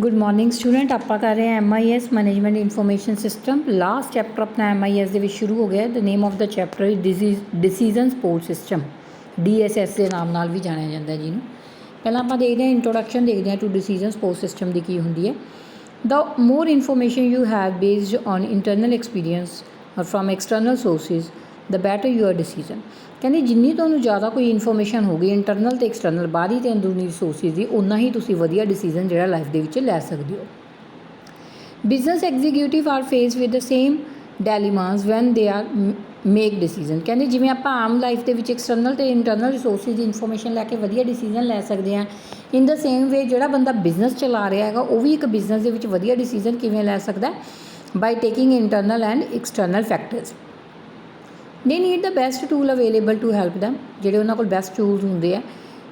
Good morning student. ਆਪਾਂ ਕਰ ਰਹੇ ਹਾਂ MIS management information system. Last chapter अपना MIS ਦੇ ਵਿੱਚ ਸ਼ੁਰੂ ਹੋ ਗਿਆ। The name of the chapter is decision support system, DSS ਦੇ ਨਾਮ ਨਾਲ ਵੀ ਜਾਣਿਆ ਜਾਂਦਾ ਜਿਹਨੂੰ। ਪਹਿਲਾਂ ਆਪਾਂ ਦੇਖਦੇ ਹਾਂ ਇੰਟਰੋਡਕਸ਼ਨ, ਦੇਖਦੇ ਹਾਂ ਟੂ डिसीजन सपोर्ट सिस्टम ਦੀ ਕੀ ਹੁੰਦੀ ਹੈ। The more information you have based on internal experience और from external sources the better your decision. ਕਹਿੰਦੇ ਜਿੰਨੀ ਤੁਹਾਨੂੰ ਜ਼ਿਆਦਾ ਕੋਈ ਇਨਫੋਰਮੇਸ਼ਨ ਹੋਊਗੀ ਇੰਟਰਨਲ ਤੇ ਐਕਸਟਰਨਲ, ਬਾਹਰੀ ਤੇ ਅੰਦਰੂਨੀ ਰਿਸੋਰਸਿਸ ਦੀ, ਉਨਾ ਹੀ ਤੁਸੀਂ ਵਧੀਆ ਡਿਸੀਜਨ ਜਿਹੜਾ ਲਾਈਫ ਦੇ ਵਿੱਚ ਲੈ ਸਕਦੇ ਹੋ। Business executive are face with the same dilemmas when they are make decision. ਕਹਿੰਦੇ ਜਿਵੇਂ ਆਪਾਂ ਆਮ ਲਾਈਫ ਦੇ ਵਿੱਚ ਐਕਸਟਰਨਲ ਤੇ ਇੰਟਰਨਲ ਰਿਸੋਰਸਿਸ ਦੀ ਇਨਫੋਰਮੇਸ਼ਨ ਲੈ ਕੇ ਵਧੀਆ ਡਿਸੀਜਨ ਲੈ ਸਕਦੇ ਹਾਂ, ਇਨ ਦ ਸੇਮ ਵੇ ਜਿਹੜਾ ਬੰਦਾ ਬਿਜ਼ਨਸ ਚਲਾ ਰਿਹਾ ਹੈਗਾ ਉਹ ਵੀ ਇੱਕ ਬਿਜ਼ਨਸ ਦੇ ਵਿੱਚ ਵਧੀਆ ਡਿਸੀਜਨ ਕਿਵੇਂ ਲੈ ਸਕਦਾ, by taking internal and external factors. They need the best tool available to help them. ਜਿਹੜੇ ਉਹਨਾਂ ਕੋਲ ਬੈਸਟ ਟੂਲਸ ਹੁੰਦੇ ਆ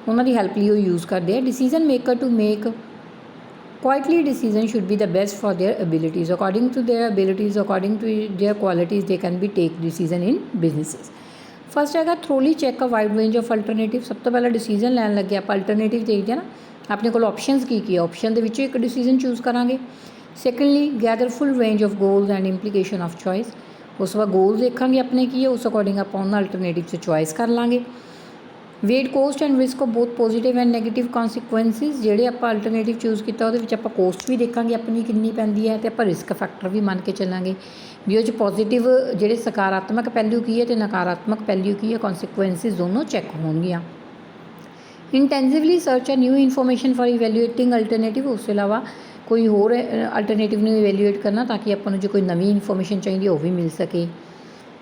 ਉਹਨਾਂ ਦੀ ਹੈਲਪ ਲਈ ਉਹ ਯੂਜ਼ ਕਰਦੇ ਆ। Decision maker to make quietly decision should be the best for their abilities, according to their abilities, according to their qualities they can be take decision in businesses। First ਹੈਗਾ thoroughly check a wide range of alternative. ਸਭ ਤੋਂ ਪਹਿਲਾਂ decision ਲੈਣ ਲੱਗੇ ਆਪਾਂ alternative ਦੇਖਦੇ ਹਾਂ ਨਾ, ਆਪਣੇ ਕੋਲ ਆਪਸ਼ਨਸ ਕੀ ਆ, ਆਪਸ਼ਨ ਦੇ ਵਿੱਚੋਂ ਇੱਕ ਡਿਸੀਜਨ ਚੂਜ਼ ਕਰਾਂਗੇ। Secondly gather full range of goals and implication of choice. ਉਸ ਤੋਂ ਬਾਅਦ ਗੋਲਸ ਦੇਖਾਂਗੇ ਆਪਣੇ ਕੀ ਹੈ, ਉਸ ਅਕੋਰਡਿੰਗ ਆਪਾਂ ਉਹਨਾਂ ਅਲਟਰਨੇਟਿਵ 'ਚ ਚੋਇਸ ਕਰ ਲਾਂਗੇ। Weight cost and risk of both positive and negative consequences. ਜਿਹੜੇ ਆਪਾਂ ਅਲਟਰਨੇਟਿਵ ਚੂਜ਼ ਕੀਤਾ ਉਹਦੇ ਵਿੱਚ ਆਪਾਂ ਕੋਸਟ ਵੀ ਦੇਖਾਂਗੇ ਆਪਣੀ ਕਿੰਨੀ ਪੈਂਦੀ ਹੈ, ਅਤੇ ਆਪਾਂ ਰਿਸਕ ਫੈਕਟਰ ਵੀ ਮੰਨ ਕੇ ਚੱਲਾਂਗੇ ਵੀ ਉਹ 'ਚ ਪੋਜ਼ੀਟਿਵ ਜਿਹੜੇ ਸਕਾਰਾਤਮਕ ਪਹਿਲੂ ਕੀ ਹੈ ਅਤੇ ਨਕਾਰਾਤਮਕ ਪਹਿਲੂ ਕੀ ਹੈ, ਕੌਨਸੀਕੁਐਂਸਿਸ ਦੋਨੋਂ ਚੈੱਕ ਹੋਣਗੀਆਂ। Intensively search a new information for evaluating alternative. ਉਸ ਤੋਂ ਇਲਾਵਾ ਕੋਈ ਹੋਰ ਅਲਟਰਨੇਟਿਵ ਨੂੰ ਇਵੈਲੂਏਟ ਕਰਨਾ ਤਾਂ ਕਿ ਆਪਾਂ ਨੂੰ ਜੇ ਕੋਈ ਨਵੀਂ ਇਨਫੋਰਮੇਸ਼ਨ ਚਾਹੀਦੀ ਉਹ ਵੀ ਮਿਲ ਸਕੇ।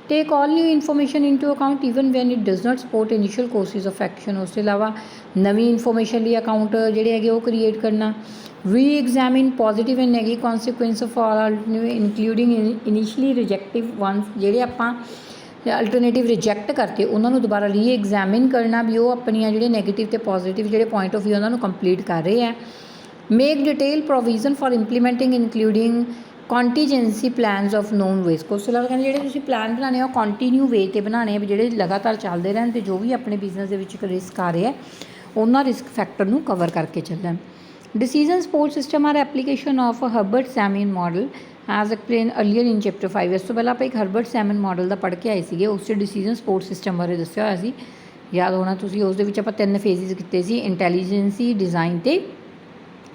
Take all new information into account even when it does not support initial courses of action. ਉਸ ਤੋਂ ਇਲਾਵਾ ਨਵੀਂ ਇਨਫੋਰਮੇਸ਼ਨ ਲਈ ਅਕਾਊਂਟ ਜਿਹੜੇ ਹੈਗੇ ਉਹ ਕ੍ਰੀਏਟ ਕਰਨਾ। Reexamine positive and negative consequence of all alternative including initially rejected ones. ਜਿਹੜੇ ਆਪਾਂ ਅਲਟਰਨੇਟਿਵ ਰਿਜੈਕਟ ਕਰਤੇ ਉਹਨਾਂ ਨੂੰ ਦੁਬਾਰਾ ਰੀ ਐਗਜ਼ਾਮਿਨ ਕਰਨਾ ਵੀ ਉਹ ਆਪਣੀਆਂ ਜਿਹੜੇ ਨੈਗੇਟਿਵ ਅਤੇ ਪੋਜ਼ੀਟਿਵ ਜਿਹੜੇ ਪੁਆਇੰਟ ਆਫ ਵਿਊ ਉਹਨਾਂ ਨੂੰ ਕੰਪਲੀਟ ਕਰ ਰਹੇ ਹੈ। Make detail provision for implementing including contingency plans of known risk. ਉਸ ਤੋਂ ਇਲਾਵਾ ਕਹਿੰਦੇ ਜਿਹੜੇ ਤੁਸੀਂ ਪਲਾਨ ਬਣਾਉਣੇ ਆ ਉਹ ਕੰਟੀਨਿਊ ਵੇ 'ਤੇ ਬਣਾਉਣੇ ਆ ਵੀ ਜਿਹੜੇ ਲਗਾਤਾਰ ਚੱਲਦੇ ਰਹਿਣ ਅਤੇ ਜੋ ਵੀ ਆਪਣੇ ਬਿਜ਼ਨਸ ਦੇ ਵਿੱਚ ਇੱਕ ਰਿਸਕ ਆ ਰਿਹਾ ਉਹਨਾਂ ਰਿਸਕ ਫੈਕਟਰ ਨੂੰ ਕਵਰ ਕਰਕੇ ਚੱਲਣ। Decision support system are application of Herbert Simon model as explain earlier in chapter 5। ਇਸ ਤੋਂ ਪਹਿਲਾਂ ਆਪਾਂ ਇੱਕ ਹਰਬਰਟ ਸੈਮਨ ਮਾਡਲ ਦਾ ਪੜ੍ਹ ਕੇ ਆਏ ਸੀਗੇ, ਉਸ 'ਚ ਡਿਸੀਜਨ ਸਪੋਰਟ ਸਿਸਟਮ ਬਾਰੇ ਦੱਸਿਆ ਹੋਇਆ ਸੀ, ਯਾਦ ਹੋਣਾ ਤੁਸੀਂ। ਉਸ ਦੇ ਵਿੱਚ ਆਪਾਂ 3 ਫੇਜ਼ਿਸ ਕੀਤੇ ਸੀ, ਇੰਟੈਲੀਜੈਂਸੀ, ਡਿਜ਼ਾਈਨ ਅਤੇ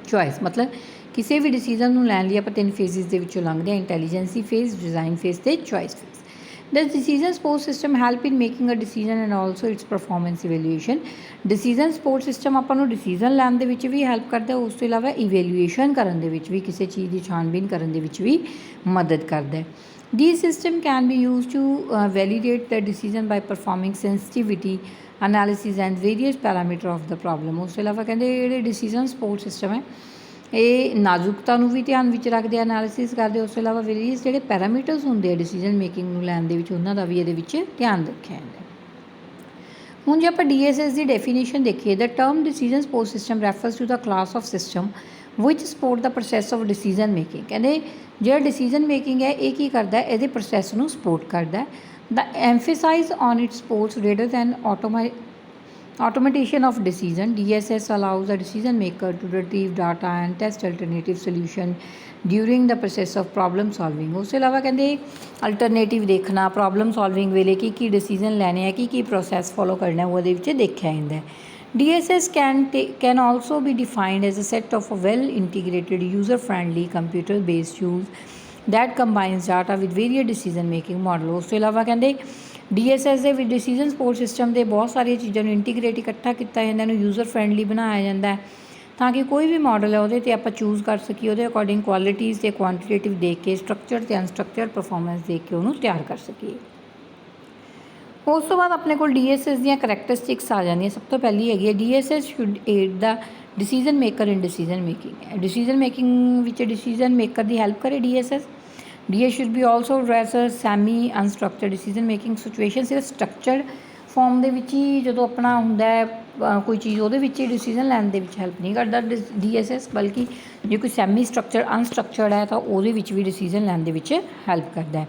ਚੋਇਸ। ਮਤਲਬ ਕਿਸੇ ਵੀ ਡਿਸੀਜਨ ਨੂੰ ਲੈਣ ਲਈ ਆਪਾਂ 3 ਫੇਜ਼ਿਸ ਦੇ ਵਿੱਚੋਂ ਲੰਘਦੇ ਹਾਂ, ਇੰਟੈਲੀਜੈਂਸੀ ਫੇਜ਼, ਡਿਜ਼ਾਈਨ ਫੇਜ਼ ਅਤੇ choice phase. The decision support system help in making a decision and also its performance evaluation. Decision support system ਆਪਾਂ ਨੂੰ ਡਿਸੀਜਨ ਲੈਣ ਦੇ ਵਿੱਚ ਵੀ ਹੈਲਪ ਕਰਦਾ, ਉਸ ਤੋਂ ਇਲਾਵਾ ਇਵੈਲੂਏਸ਼ਨ ਕਰਨ ਦੇ ਵਿੱਚ ਵੀ, ਕਿਸੇ ਚੀਜ਼ ਦੀ ਛਾਣਬੀਨ ਕਰਨ ਦੇ ਵਿੱਚ ਵੀ ਮਦਦ ਕਰਦਾ। These system can be used to validate the decision by performing sensitivity analysis and various parameter of the problem। ਉਸ ਤੋਂ ਇਲਾਵਾ ਕਹਿੰਦੇ ਜਿਹੜੇ ਡਿਸੀਜਨ ਸਪੋਰਟ ਸਿਸਟਮ ਹੈ ਇਹ ਨਾਜ਼ੁਕਤਾ ਨੂੰ ਵੀ ਧਿਆਨ ਵਿੱਚ ਰੱਖਦੇ, ਐਨਾਲਿਸਿਸ ਕਰਦੇ। ਉਸ ਤੋਂ ਇਲਾਵਾ ਵੇਰੀਅਸ ਜਿਹੜੇ ਪੈਰਾਮੀਟਰਸ ਹੁੰਦੇ ਆ ਡਿਸੀਜਨ ਮੇਕਿੰਗ ਨੂੰ ਲੈਣ ਦੇ ਵਿੱਚ ਉਹਨਾਂ ਦਾ ਵੀ ਇਹਦੇ ਵਿੱਚ ਧਿਆਨ ਰੱਖਿਆ ਜਾਂਦਾ। ਹੁਣ ਜੇ ਆਪਾਂ DSS ਦੀ ਡੈਫੀਨੇਸ਼ਨ ਦੇਖੀਏ, the term decision support system refers to the class of system which support ਦਾ ਪ੍ਰੋਸੈਸ ਆਫ ਡਿਸੀਜਨ ਮੇਕਿੰਗ। ਕਹਿੰਦੇ ਜਿਹੜਾ ਡਿਸੀਜਨ ਮੇਕਿੰਗ ਹੈ ਇਹ ਕੀ ਕਰਦਾ, ਇਹਦੇ ਪ੍ਰੋਸੈਸ ਨੂੰ ਸਪੋਰਟ ਕਰਦਾ। The emphasize on it supports rather than automation of decision। DSS allows the decision maker to retrieve data and test alternative solution during the process of problem solving। ਉਸ ਤੋਂ ਇਲਾਵਾ ਕਹਿੰਦੇ ਅਲਟਰਨੇਟਿਵ ਦੇਖਣਾ, problem solving ਵੇਲੇ ਕੀ decision ਲੈਣੇ ਆ, ਕੀ process follow ਕਰਨਾ ਉਹਦੇ ਵਿੱਚ ਦੇਖਿਆ ਜਾਂਦਾ। DSS can also be defined as a set of well integrated user friendly computer based tools that combines data with various decision making model। ਉਸ ਤੋਂ ਇਲਾਵਾ ਕਹਿੰਦੇ DSS ਦੇ ਵਿੱਚ ਡਿਸੀਜਨ ਸਪੋਰਟ ਸਿਸਟਮ ਦੇ ਬਹੁਤ ਸਾਰੀਆਂ ਚੀਜ਼ਾਂ ਨੂੰ ਇੰਟੀਗ੍ਰੇਟ ਇਕੱਠਾ ਕੀਤਾ ਜਾਂਦਾ, ਇਹਨੂੰ ਯੂਜ਼ਰ ਫਰੈਂਡਲੀ ਬਣਾਇਆ ਜਾਂਦਾ ਤਾਂ ਕਿ ਕੋਈ ਵੀ ਮਾਡਲ ਹੈ ਉਹਦੇ 'ਤੇ ਆਪਾਂ ਚੂਜ਼ ਕਰ ਸਕੀਏ, ਉਹਦੇ ਅਕੋਰਡਿੰਗ ਕੁਆਲਿਟੀਜ਼ ਅਤੇ ਕੁਆਂਟੀਟੇਟਿਵ ਦੇਖ ਕੇ, ਸਟਰਕਚਰ ਅਤੇ ਅਨਸਟਰਕਚਰ ਪਰਫੋਰਮੈਂਸ ਦੇਖ ਕੇ ਉਹਨੂੰ ਤਿਆਰ ਕਰ ਸਕੀਏ। ਉਸ ਤੋਂ ਬਾਅਦ ਆਪਣੇ ਕੋਲ DSS ਦੀਆਂ ਕਰੈਕਟਰਿਸਟਿਕਸ ਆ ਜਾਂਦੀਆਂ। ਸਭ ਤੋਂ ਪਹਿਲੀ ਹੈਗੀ ਹੈ DSS should aid the decision maker in decision making. Decision making ਵਿੱਚ ਡਿਸੀਜਨ ਮੇਕਰ ਦੀ ਹੈਲਪ ਕਰੇ DSS। DSS should be also address a semi unstructured decision making situation। ਸਿਰਫ ਸਟਰਕਚਰਡ ਫੋਰਮ ਦੇ ਵਿੱਚ ਹੀ ਜਦੋਂ ਆਪਣਾ ਹੁੰਦਾ ਕੋਈ ਚੀਜ਼ ਉਹਦੇ ਵਿੱਚ ਹੀ ਡਿਸੀਜਨ ਲੈਣ ਦੇ ਵਿੱਚ ਹੈਲਪ ਨਹੀਂ ਕਰਦਾ DSS, ਬਲਕਿ ਜੇ ਕੋਈ ਸੈਮੀ ਸਟਰਕਚਰਡ ਅਨਸਟਰਕਚਰਡ ਹੈ ਤਾਂ ਉਹਦੇ ਵਿੱਚ ਵੀ ਡਿਸੀਜਨ ਲੈਣ ਦੇ ਵਿੱਚ ਹੈਲਪ ਕਰਦਾ।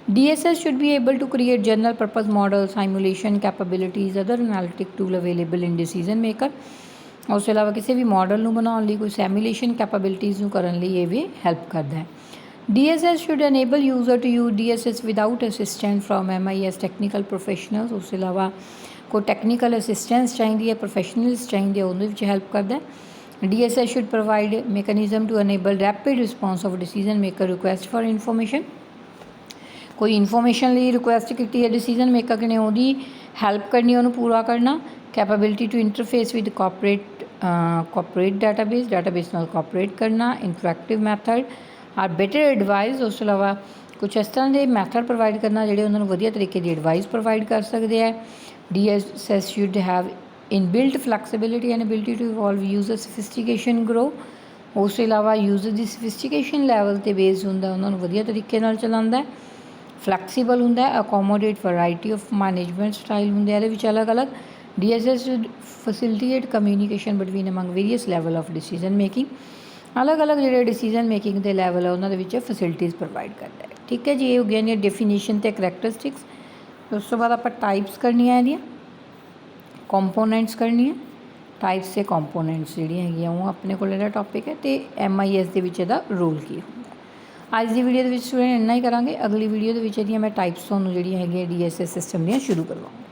DSS should be able to create general purpose model, simulation capabilities, other analytic tool available in decision maker। ਉਸ ਤੋਂ ਇਲਾਵਾ ਕਿਸੇ ਵੀ ਮਾਡਲ ਨੂੰ ਬਣਾਉਣ ਲਈ, ਕੋਈ ਸੈਮੂਲੇਸ਼ਨ ਕੈਪੇਬਿਲਿਟੀਜ਼ ਨੂੰ ਕਰਨ ਲਈ ਇਹ ਵੀ ਹੈਲਪ ਕਰਦਾ ਹੈ। DSS should enable user to use DSS without assistance from MIS technical professionals। ਉਸ ਤੋਂ ਇਲਾਵਾ ਕੋਈ ਟੈਕਨੀਕਲ ਅਸਿਸਟੈਂਸ ਚਾਹੀਦੀ ਹੈ, ਪ੍ਰੋਫੈਸ਼ਨਲਸ ਚਾਹੀਦੇ, ਉਹਦੇ ਵਿੱਚ ਹੈਲਪ ਕਰਦਾ ਹੈ। DSS should provide mechanism to enable rapid response of decision maker request for information। ਕੋਈ ਇਨਫੋਰਮੇਸ਼ਨ ਲਈ ਰਿਕੁਐਸਟ ਕੀਤੀ ਹੈ ਡਿਸੀਜਨ ਮੇਕਰ ਨੇ, ਉਹਦੀ ਹੈਲਪ ਕਰਨੀ, ਉਹਨੂੰ ਪੂਰਾ ਕਰਨਾ। Capability to interface with cooperate database ਨਾਲ ਕੋਆਪਰੇਟ ਕਰਨਾ। Interactive method are better advice. ਉਸ ਤੋਂ ਇਲਾਵਾ ਕੁਛ ਇਸ ਤਰ੍ਹਾਂ ਦੇ ਮੈਥਡ ਪ੍ਰੋਵਾਈਡ ਕਰਨਾ ਜਿਹੜੇ ਉਹਨਾਂ ਨੂੰ ਵਧੀਆ ਤਰੀਕੇ ਦੀ ਐਡਵਾਈਸ ਪ੍ਰੋਵਾਈਡ ਕਰ ਸਕਦੇ ਹੈ। DSS should have inbuilt flexibility and ability to evolve user sophistication grow। ਉਸ ਤੋਂ ਇਲਾਵਾ ਯੂਜ਼ਰ ਦੀ ਸਫਿਸਟੀਕੇਸ਼ਨ ਲੈਵਲ 'ਤੇ ਬੇਸਡ ਹੁੰਦਾ, ਉਹਨਾਂ ਨੂੰ ਵਧੀਆ ਤਰੀਕੇ ਨਾਲ ਚਲਾਉਂਦਾ। ਫਲੈਕਸੀਬਲ ਹੁੰਦਾ, accommodate variety of management style ਹੁੰਦੇ ਇਹਦੇ ਵਿੱਚ ਅਲੱਗ-ਅਲੱਗ। DSS should facilitate communication between among various level of decision making। ਅਲੱਗ-ਅਲੱਗ ਜਿਹੜੇ ਡਿਸੀਜਨ ਮੇਕਿੰਗ ਦੇ ਲੈਵਲ ਆ ਉਹਨਾਂ ਦੇ ਵਿੱਚ ਫੈਸਿਲਿਟੀਜ਼ ਪ੍ਰੋਵਾਈਡ ਕਰਦਾ ਹੈ। ਠੀਕ ਹੈ ਜੀ, ਇਹ ਹੋ ਗਿਆ ਨੇ ਡੈਫੀਨੇਸ਼ਨ ਅਤੇ ਕਰੈਕਟਰਿਸਟਿਕਸ। ਉਸ ਤੋਂ ਬਾਅਦ ਆਪਾਂ ਟਾਈਪਸ ਕਰਨੀਆਂ ਇਹਦੀਆਂ, ਕੰਪੋਨੈਂਟਸ ਕਰਨੀਆਂ। ਟਾਈਪਸ ਅਤੇ ਕੰਪੋਨੈਂਟਸ ਜਿਹੜੀਆਂ ਹੈਗੀਆਂ ਉਹ ਆਪਣੇ ਕੋਲ ਇਹਦਾ ਟੌਪਿਕ ਹੈ, ਅਤੇ MIS ਦੇ ਵਿੱਚ ਇਹਦਾ ਰੋਲ ਕੀ ਹੁੰਦਾ। ਅੱਜ ਦੀ ਵੀਡੀਓ ਦੇ ਵਿੱਚ ਸਟੂਡੈਂਟ ਇੰਨਾ ਹੀ ਕਰਾਂਗੇ। ਅਗਲੀ ਵੀਡੀਓ ਦੇ ਵਿੱਚ ਇਹਦੀਆਂ ਮੈਂ ਟਾਈਪਸ ਤੁਹਾਨੂੰ ਜਿਹੜੀਆਂ ਹੈਗੀਆਂ DSS ਸਿਸਟਮ ਦੀਆਂ ਸ਼ੁਰੂ ਕਰਵਾਵਾਂਗੀ।